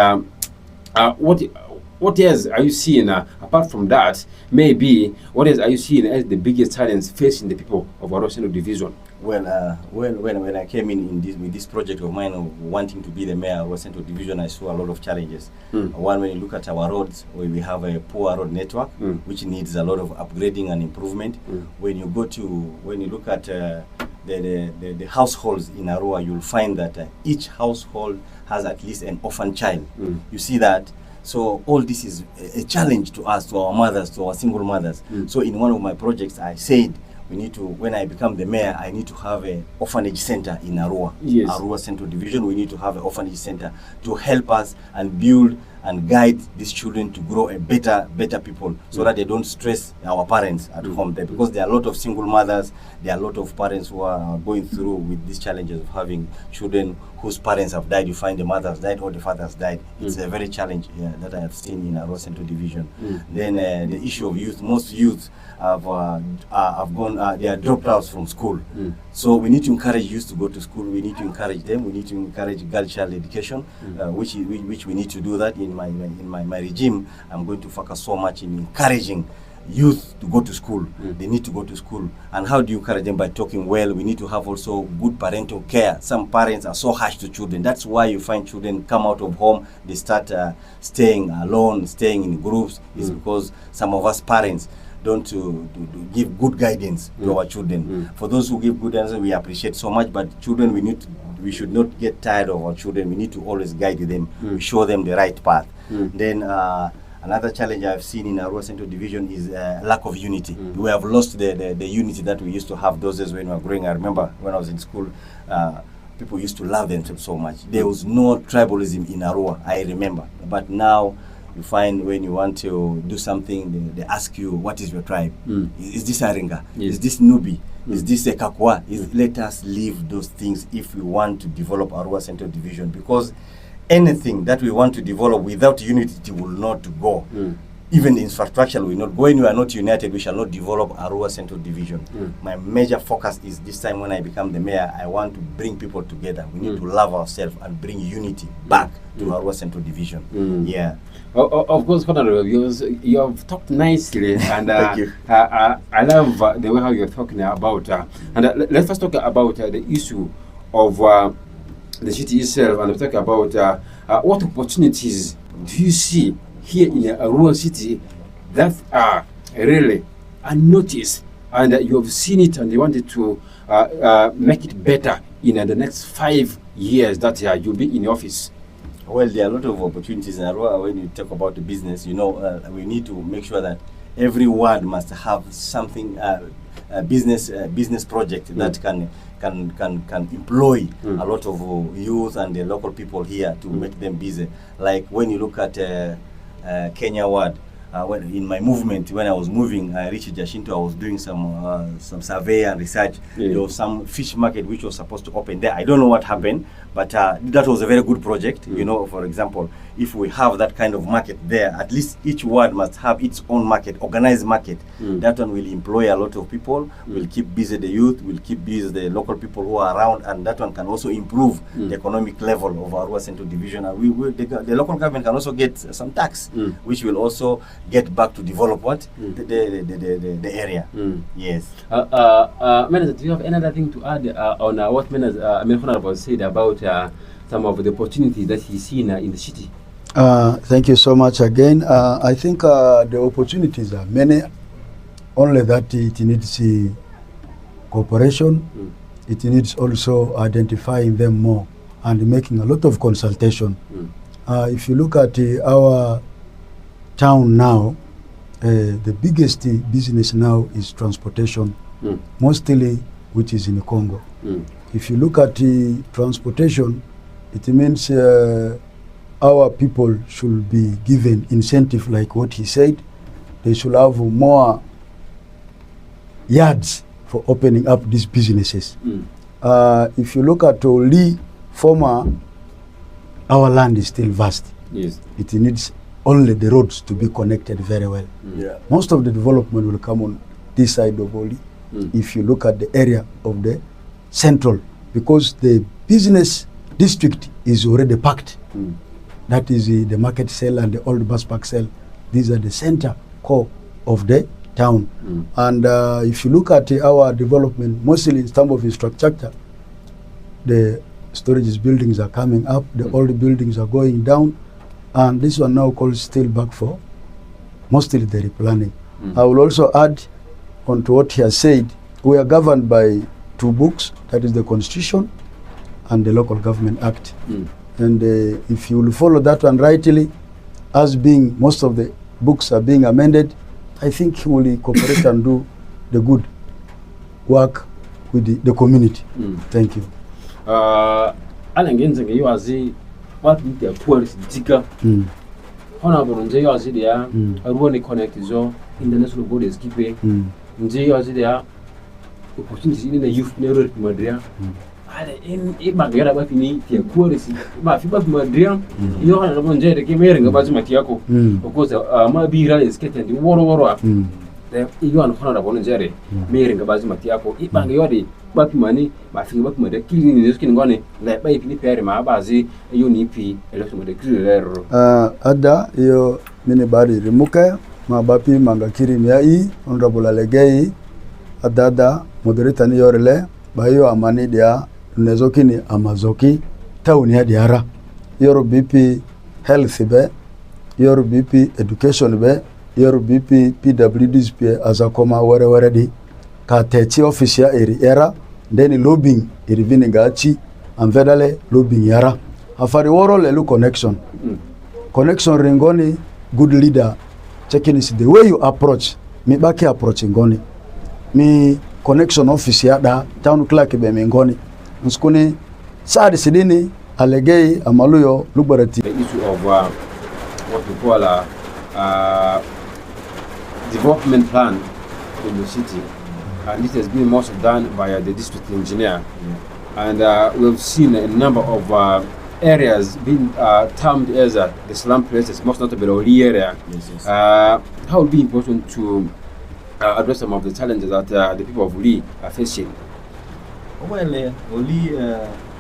what else are you seeing apart from that? Maybe what else are you seeing as the biggest challenge facing the people of Arua Central Division? Well, when I came with this project of mine of wanting to be the mayor of Arua Central Division, I saw a lot of challenges. One, when you look at our roads, we have a poor road network, which needs a lot of upgrading and improvement. When you look at the households in Arua, you'll find that each household has at least an orphan child. You see that. So all this is a challenge to us, to our mothers, to our single mothers. So in one of my projects, I said, we need to, when I become the mayor, I need to have an orphanage center in Arua. Yes. Arua Central Division, we need to have an orphanage center to help us and build and guide these children to grow a better people, so that they don't stress our parents at home there, because there are a lot of single mothers, there are a lot of parents who are going through with these challenges of having children whose parents have died. You find the mothers died or the fathers died. It's a very challenge that I have seen in Arua Central Division. Then the issue of youth, most youth have gone, they are dropped out from school. So we need to encourage youth to go to school. We need to encourage them. We need to encourage girl child education, which we need to do that. In my regime, I'm going to focus so much in encouraging youth to go to school. They need to go to school. And how do you encourage them? By talking well. We need to have also good parental care. Some parents are so harsh to children. That's why you find children come out of home, they start staying alone, staying in groups. It's because some of us parents don't to give good guidance to our children. For those who give good guidance, we appreciate so much, but children, we should not get tired of our children. We need to always guide them. We show them the right path. Then another challenge I've seen in Arua Central Division is lack of unity. We have lost the unity that we used to have those days when we were growing. I remember when I was in school, people used to love themselves so much. There was no tribalism in Arua, I remember. But now, you find when you want to do something, they ask you, what is your tribe? Is this Aringa? Yes. Is this Nubi? Is this a Kakwa? Let us leave those things if we want to develop Arua Central Division, because anything that we want to develop without unity will not go. Even infrastructure will not go. When we are not united, we shall not develop Arua Central Division. My major focus is this time when I become the mayor, I want to bring people together. We need to love ourselves and bring unity back to Arua Central Division. Yeah. Of course, Honorable, you have talked nicely, and Thank you. I love the way how you're talking about. Let's first talk about the issue of the city itself, and talk about what opportunities do you see here in Arua city that are really unnoticed, and you have seen it, and you wanted to make it better in the next 5 years that you'll be in office. Well, there are a lot of opportunities in Arua. When you talk about the business, we need to make sure that every ward must have something, a business project that can employ a lot of youth and the local people here to make them busy. Like when you look at Kenya ward, when in my movement, when I was moving, I reached Jacinto. I was doing some survey and research. There was some fish market which was supposed to open there. I don't know what happened, but that was a very good project. For example, if we have that kind of market there, at least each ward must have its own market, organized market. That one will employ a lot of people, will keep busy the youth, will keep busy the local people who are around, and that one can also improve the economic level of Arua Central Division. And the local government can also get some tax, which will also get back to develop the area. Yes. Manager, do you have another thing to add on what Manager Honorable said about some of the opportunities that he's seen in the city? Thank you so much again. I think the opportunities are many, only that it needs cooperation. It needs also identifying them more and making a lot of consultation. If you look at our town now, the biggest business now is transportation, mostly which is in Congo. If you look at transportation, it means our people should be given incentive, like what he said. They should have more yards for opening up these businesses. If you look at Oli, former, our land is still vast. Yes. It needs only the roads to be connected very well. Most of the development will come on this side of Oli. If you look at the area of the central, because the business district is already packed. That is the market cell and the old bus park cell. These are the center core of the town. And if you look at our development, mostly in terms of infrastructure, the storage buildings are coming up, the old buildings are going down, and this one now called still back for mostly the replanning. I will also add on to what he has said. We are governed by two books, that is the Constitution and the Local Government Act. And if you will follow that one rightly, as being most of the books are being amended, I think he will cooperate and do the good work with the community. Thank you. Alenge you as what with the poor digger. Honorable Nje you as there, Arua connect is all international bodies keep it. Nje you as there, opportunities in the youth neighborhood Madria. In Bagara Bafini, the poorest, but if Madrian, you are not going to come here and about Matiaco. Of course, my beer is getting the war. You are Honorable Jerry, Mary about Matiaco, Ibangayodi, but money, but think about mother killing this can go on, like by Perry Mabazi, you need P, a lot of the clear. Ada, you minibari Rimuka, Mabapi, Mangakiri Miai, Honorable Alege, Adada, moderator Niorele, Bayo Amani dia. Nezoki ni Amazoki, town ya diara. Your BP health be, your BP education be, your BP PWDs be as a coma where di. Ka techi office ya eri era, then lobbying eri vinigachi, and vedale lobbying yara. Afari woro lelu connection. Connection ringoni, good leader. Checking is the way you approach. Mi baki approach ngoni. Mi connection office ya da, town clerk be mingoni. Nskuni Sadi Sidini, Alege, Amaluyo, Lubarati. The issue of what we call a development plan in the city, and this has been mostly done by the district engineer. And we've seen a number of areas being termed as the slum places, most notably the Oli area. How would be important to address some of the challenges that the people of Oli are facing? Well, Oli,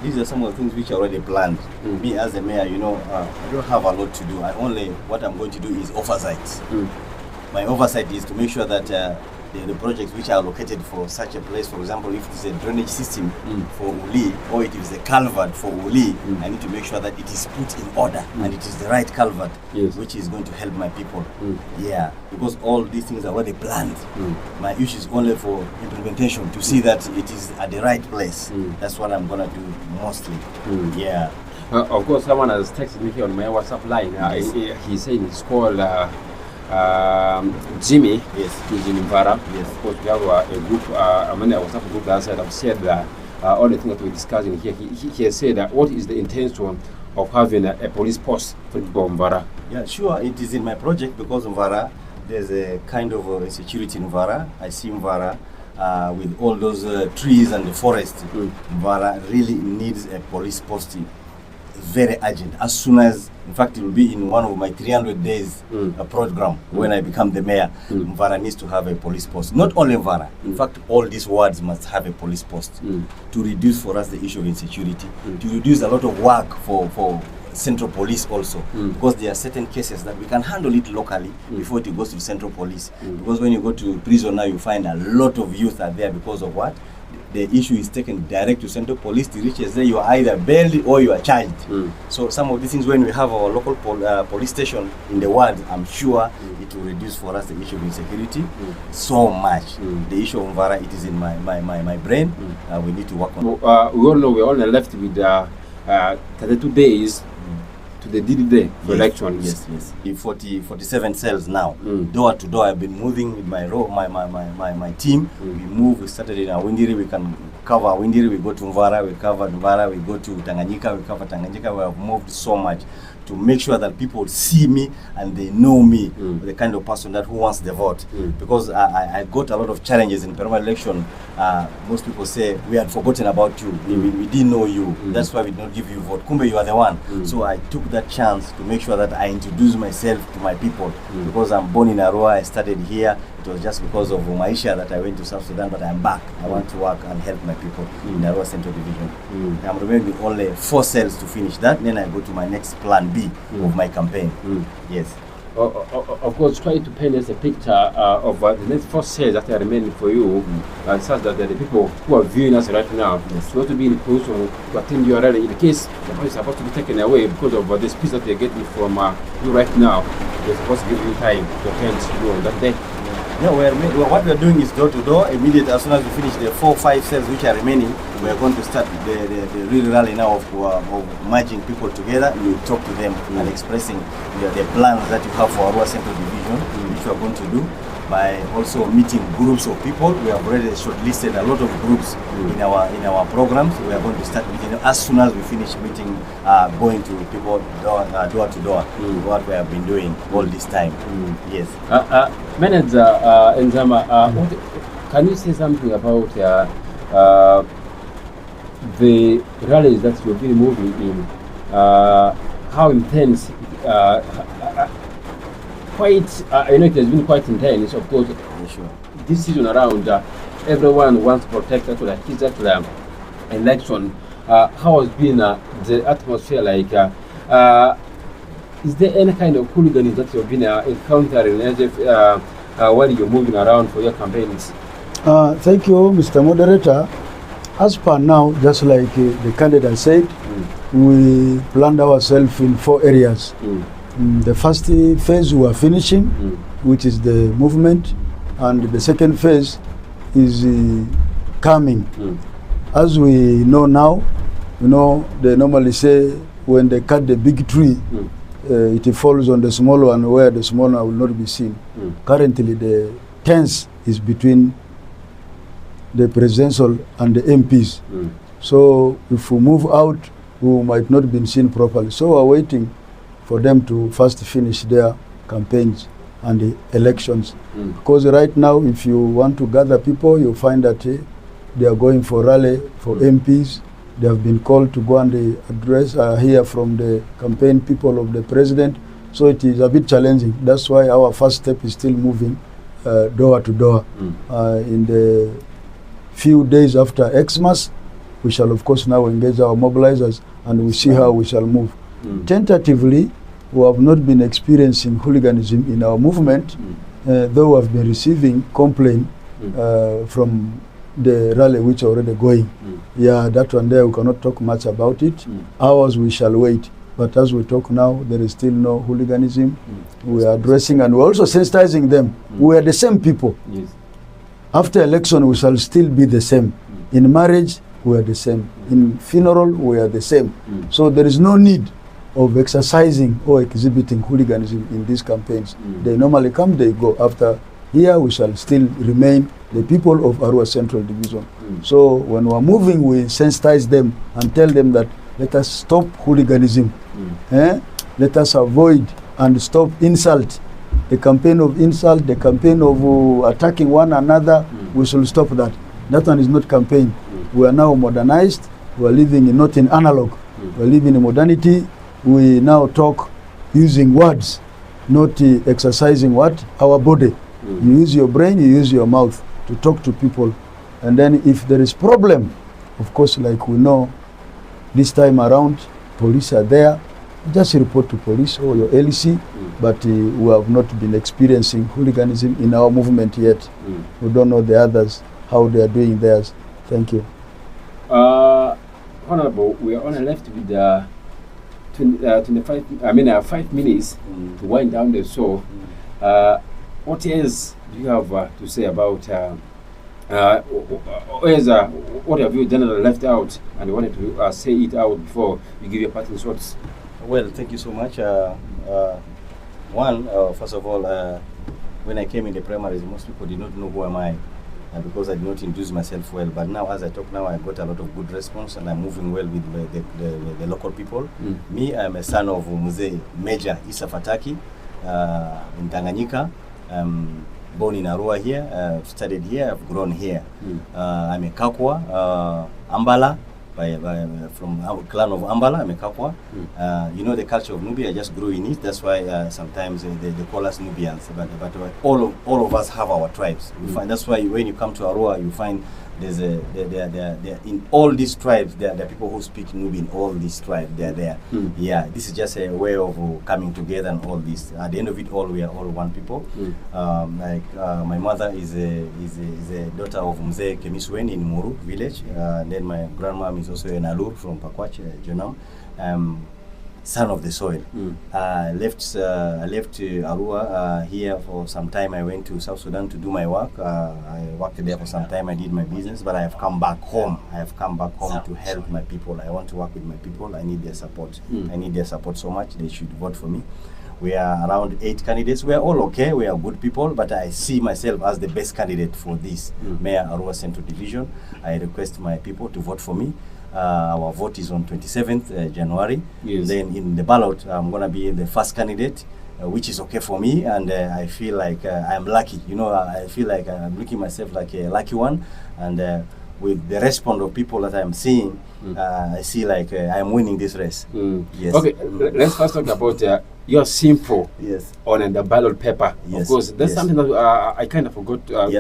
these are some of the things which are already planned. Me as a mayor, I don't have a lot to do. What I'm going to do is oversight. My oversight is to make sure that the projects which are located for such a place, for example, if it's a drainage system for Uli, or it is a culvert for Uli, I need to make sure that it is put in order and it is the right culvert, which is going to help my people. Yeah, because all these things are already planned. My issue is only for implementation, to see that it is at the right place. That's what I'm going to do mostly. Yeah. Of course, someone has texted me here on my WhatsApp line. He's saying it's called Jimmy. Yes. He's in Mvara. Yes. Of course, we have a group, a WhatsApp group that said, I've said that all the things that we're discussing here. He has said that what is the intention of having a police post for people of Mvara? Yeah, sure. It is in my project because Mvara, there's a kind of insecurity in Mvara. I see Mvara with all those trees and the forest. Mvara really needs a police post. Very urgent. As soon as, in fact, it will be in one of my 300 days program when I become the mayor. Mvara needs to have a police post. Not only Mvara. In fact, all these wards must have a police post to reduce for us the issue of insecurity, to reduce a lot of work for Central Police also, because there are certain cases that we can handle it locally before it goes to Central Police. Because when you go to prison now, you find a lot of youth are there because of what? The issue is taken direct to Central Police. The reaches there, you are either bailed or you are charged. So some of these things, when we have our local police station in the ward, I'm sure it will reduce for us the issue of insecurity so much. The issue of Mvara, it is in my brain. We need to work on it. We all know we're only left with 32 days to the D-Day for elections. Yes. 47 cells now. Door to door, I've been moving with my team. We started in Awindiri, we can cover Awindiri, we go to Mvara, we cover Mvara, we go to Tanganyika, we cover Tanganyika. We have moved so much to make sure that people see me and they know me, the kind of person who wants the vote. Because I got a lot of challenges in Perma election. Most people say, we had forgotten about you, we didn't know you, that's why we did not give you vote. Kumbe, you are the one. So I took that chance to make sure that I introduce myself to my people. Because I'm born in Arua, I studied here. It was just because of Maisha that I went to South Sudan, but I'm back. I want to work and help my people in Arua Central Division. I'm remaining only 4 cells to finish that, then I go to my next plan B of my campaign. Yes. Of course, try to paint us a picture of the next 4 cells that are remaining for you, such that the people who are viewing us right now want to be in position to attend your rally in case the voice is supposed to be taken away because of the speech that they're getting from you right now. They're supposed to give you time to attend you on that day. No, what we're doing is door to door. Immediately, as soon as we finish the 4 or 5 cells which are remaining, we are going to start the real rally now of merging people together. We will talk to them and expressing the plans that you have for Arua Central Division, which we are going to do by also meeting groups of people. We have already shortlisted a lot of groups in our programs. We are going to start meeting as soon as we finish meeting, going to people door to door, what we have been doing all this time. Yes. Manager Nzama, can you say something about the rallies that you've been moving in? How intense? It has been quite intense. Of course, this season around, everyone wants to protect his election. How has been the atmosphere like? Is there any kind of hooliganism that you've been encountering while you're moving around for your campaigns? Thank you, Mr. Moderator. As per now, just like the candidate said, we planned ourselves in 4 areas. The first phase we are finishing, which is the movement, and the second phase is coming. As we know now, they normally say when they cut the big tree, it falls on the small one where the small one will not be seen. Currently, the tense is between the presidential and the MPs. So if we move out, we might not be seen properly. So we're waiting for them to first finish their campaigns and the elections. Because right now, if you want to gather people, you find that they are going for rally for MPs. They have been called to go and address, hear from the campaign people of the president. So it is a bit challenging. That's why our first step is still moving door to door. In the few days after Xmas, we shall of course now engage our mobilizers and we see how we shall move. Tentatively, we have not been experiencing hooliganism in our movement, though we have been receiving complaint from the rally which are already going. Yeah, that one there we cannot talk much about it. Ours we shall wait. But as we talk now, there is still no hooliganism. We are addressing and we're also sensitizing them. We are the same people. Yes. After election, we shall still be the same. In marriage, we are the same. In funeral, we are the same. So there is no need of exercising or exhibiting hooliganism in these campaigns. They normally come, they go. After here, we shall still remain the people of Arua Central Division. So when we are moving, we sensitize them and tell them that let us stop hooliganism. Let us avoid and stop insult. The campaign of insult, the campaign of attacking one another, we should stop that. That one is not campaign. We are now modernized. We are living in, not in analog. We are living in modernity. We now talk using words, not exercising what? Our body. You use your brain, you use your mouth to talk to people. And then if there is problem, of course, like we know, this time around, police are there. Just report to police or your LEC, but we have not been experiencing hooliganism in our movement yet. We don't know the others, how they are doing theirs. Thank you. Honorable, we are only left with 5 minutes to wind down the show. What else do you have to say about what have you generally left out and you wanted to say it out before you give your parting shots? Well, thank you so much. First of all, when I came in the primaries, most people did not know who am I because I did not introduce myself well. But now, as I talk now, I got a lot of good response and I'm moving well with the local people. Me, I'm a son of Mzee Major Isa Fataki in Tanganyika. Born in Arua here, studied here, I've grown here. I'm a Kakwa, Ambala, from our clan of Ambala. I'm a Kakwa. You know the culture of Nubia, I just grew in it. That's why sometimes they call us Nubians. But all of us have our tribes. We find that's why when you come to Arua, you find there's in all these tribes, there are people who speak Nubi in all these tribes. They're there. Yeah, this is just a way of coming together and all this. At the end of it all, we are all one people. My mother is a daughter of Mzee Kemisweni in Muru village. Then my grandmom is also an Alur from Pakwach, Jonam. Son of the soil. I left Arua here for some time. I went to South Sudan to do my work. I worked there for some time. I did my business, but I have come back home. I have come back home to help my people. I want to work with my people. I need their support. I need their support so much. They should vote for me. We are around 8 candidates. We are all okay. We are good people, but I see myself as the best candidate for this Mayor Arua Central Division. I request my people to vote for me. Our vote is on 27th January. Yes. Then in the ballot, I'm going to be the first candidate, which is okay for me. And I feel like I'm lucky. You know, I feel like I'm looking myself like a lucky one. And with the response of people that I'm seeing, I see like I'm winning this race. Yes. Okay, let's first talk about your simple Yes. on the ballot paper. Yes. Of course, that's Yes. something that I kind of forgot to ask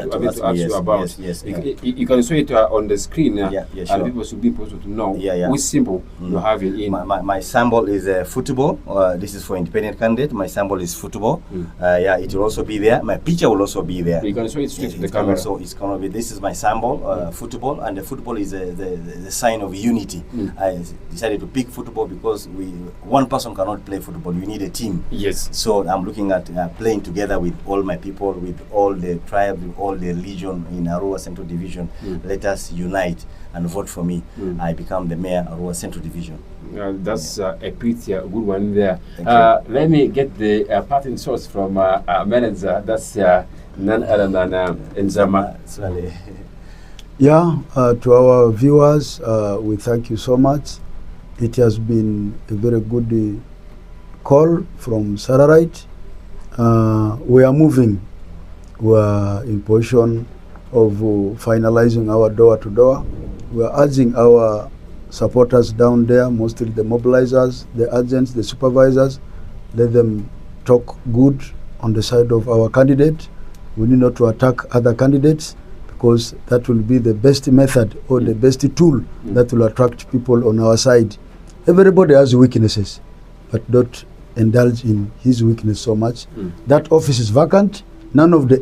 you about. Yes. You can show it on the screen, Yeah, sure. and people should be able to know Yeah. which symbol you have in. My symbol is football. This is for independent candidate. My symbol is football. It will also be there. My picture will also be there. You can show it straight to the It's camera. So it's gonna be. This is my symbol, football, and the football is the sign of unity. I decided to pick football because one person cannot play football. You need a team. Yes. So I'm looking at playing together with all my people, with all the tribes, with all the religion in Arua Central Division. Let us unite and vote for me. I become the mayor of Arua Central Division. That's a pretty good one there. Thank you. Let me get the parting shots from manager. That's none other than Nzama. Yeah, to our viewers, we thank you so much. It has been a very good call from Sararite. We are moving. We are in position of finalizing our door-to-door. We are urging our supporters down there, mostly the mobilizers, the agents, the supervisors, let them talk good on the side of our candidate. We need not to attack other candidates, because that will be the best method or the best tool that will attract people on our side. Everybody has weaknesses, but don't indulge in his weakness so much. That office is vacant. None of the